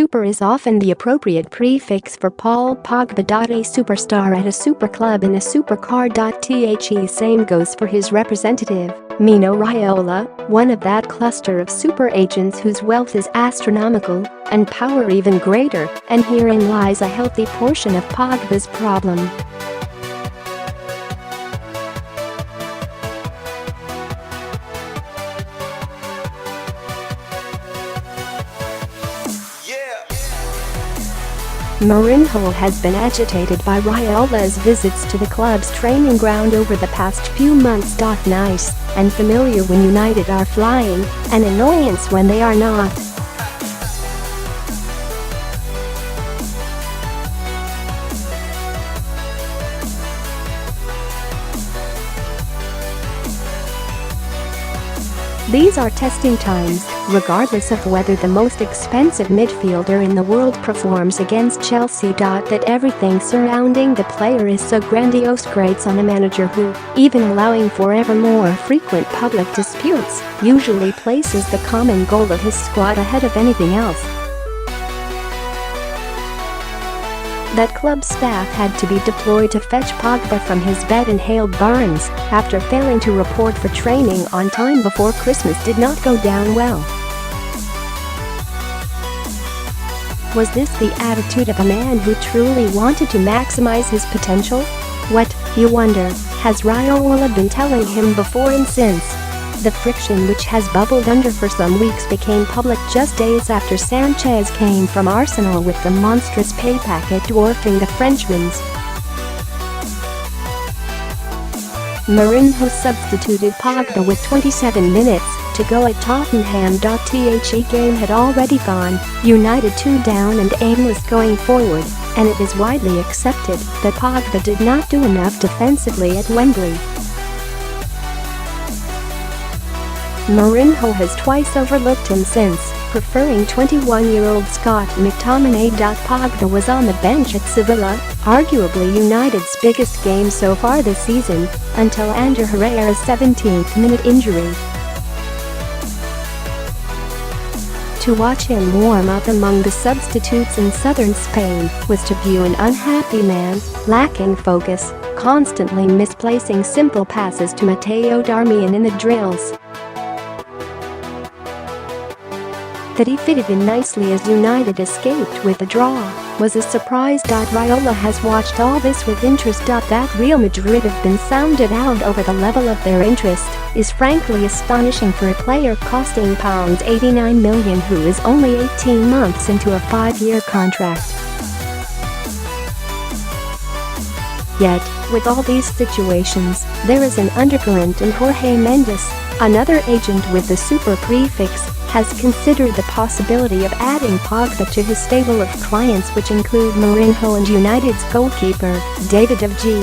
super is often the appropriate prefix for Paul Pogba.A, superstar at a superclub in a supercar.The. Same goes for his representative, Mino Raiola, one of that cluster of super agents whose wealth is astronomical and power even greater, and herein lies a healthy portion of Pogba's problem. Mourinho has been agitated by Raiola's visits to the club's training ground over the past few months. Nice and familiar when United are flying, an annoyance when they are not. These are testing times, regardless of whether the most expensive midfielder in the world performs against Chelsea. That everything surrounding the player is so grandiose grates on a manager who, even allowing for ever more frequent public disputes, usually places the common goal of his squad ahead of anything else. That club staff had to be deployed to fetch Pogba from his bed in Hale Barnes after failing to report for training on time before Christmas did not go down well. Was this the attitude of a man who truly wanted to maximize his potential? What, you wonder, has Raiola been telling him before and since? The friction which has bubbled under for some weeks became public just days after Sanchez came from Arsenal with the monstrous pay packet dwarfing the Frenchman's. Mourinho substituted Pogba with 27 minutes to go at Tottenham. The game had already gone, United 2 down and aimless going forward, and it is widely accepted that Pogba did not do enough defensively at Wembley. Mourinho has twice overlooked him since, preferring 21-year-old Scott McTominay. Pogba was on the bench at Sevilla, arguably United's biggest game so far this season, until Ander Herrera's 17th-minute injury. To watch him warm up among the substitutes in southern Spain was to view an unhappy man, lacking focus, constantly misplacing simple passes to Matteo Darmian in the drills. That he fitted in nicely as United escaped with a draw was a surprise. Raiola has watched all this with interest. That Real Madrid have been sounded out over the level of their interest is frankly astonishing for a player costing £89 million who is only 18 months into a 5-year contract. Yet, with all these situations, there is an undercurrent, and Jorge Mendes, another agent with the super prefix, has considered the possibility of adding Pogba to his stable of clients, which include Mourinho and United's goalkeeper, David of G.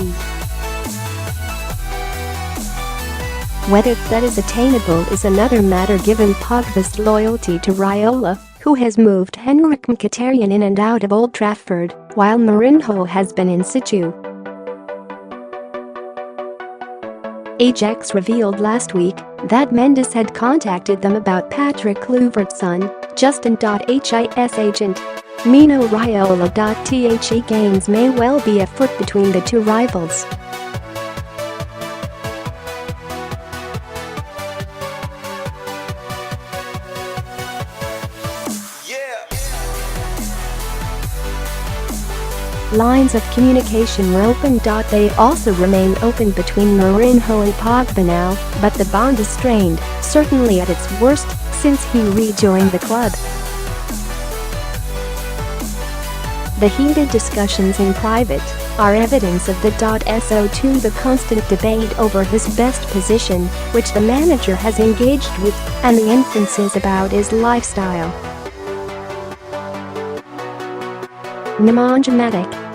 Whether that is attainable is another matter given Pogba's loyalty to Raiola, who has moved Henrik Mkhitaryan in and out of Old Trafford, while Mourinho has been in situ. Ajax revealed last week that Mendes had contacted them about Patrick Kluivert's son, Justin.his agent. Mino Raiola.The games may well be afoot between the two rivals. Lines of communication were open. They also remain open between Mourinho and Pogba now, but the bond is strained, certainly at its worst, since he rejoined the club. The heated discussions in private are evidence of the .so2 the constant debate over his best position, which the manager has engaged with, and the inferences about his lifestyle. Nemanja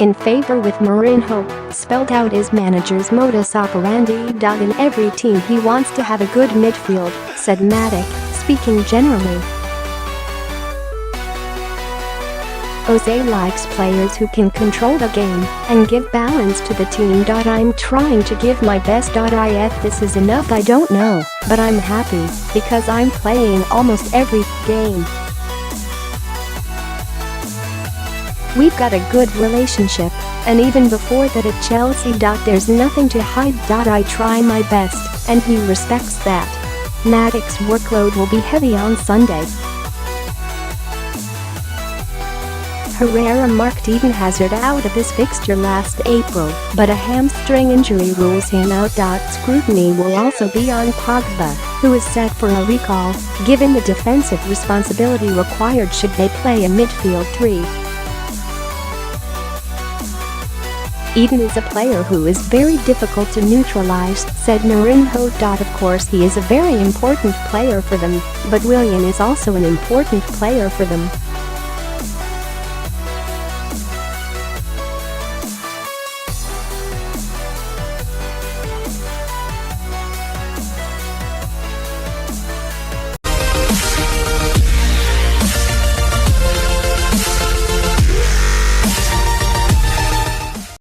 in favor with Mourinho, spelled out his manager's modus operandi. In every team he wants to have a good midfield, said Matic, speaking generally. Jose likes players who can control the game and give balance to the team. I'm trying to give my best. If this is enough I don't know, but I'm happy because I'm playing almost every game. We've got a good relationship, and even before that at Chelsea. There's nothing to hide. I try my best, and he respects that. Matic's workload will be heavy on Sunday. Herrera marked Eden Hazard out of his fixture last April, but a hamstring injury rules him out. Scrutiny will also be on Pogba, who is set for a recall, given the defensive responsibility required should they play a midfield three. Eden is a player who is very difficult to neutralize, said Mourinho. Of course he is a very important player for them, but Willian is also an important player for them.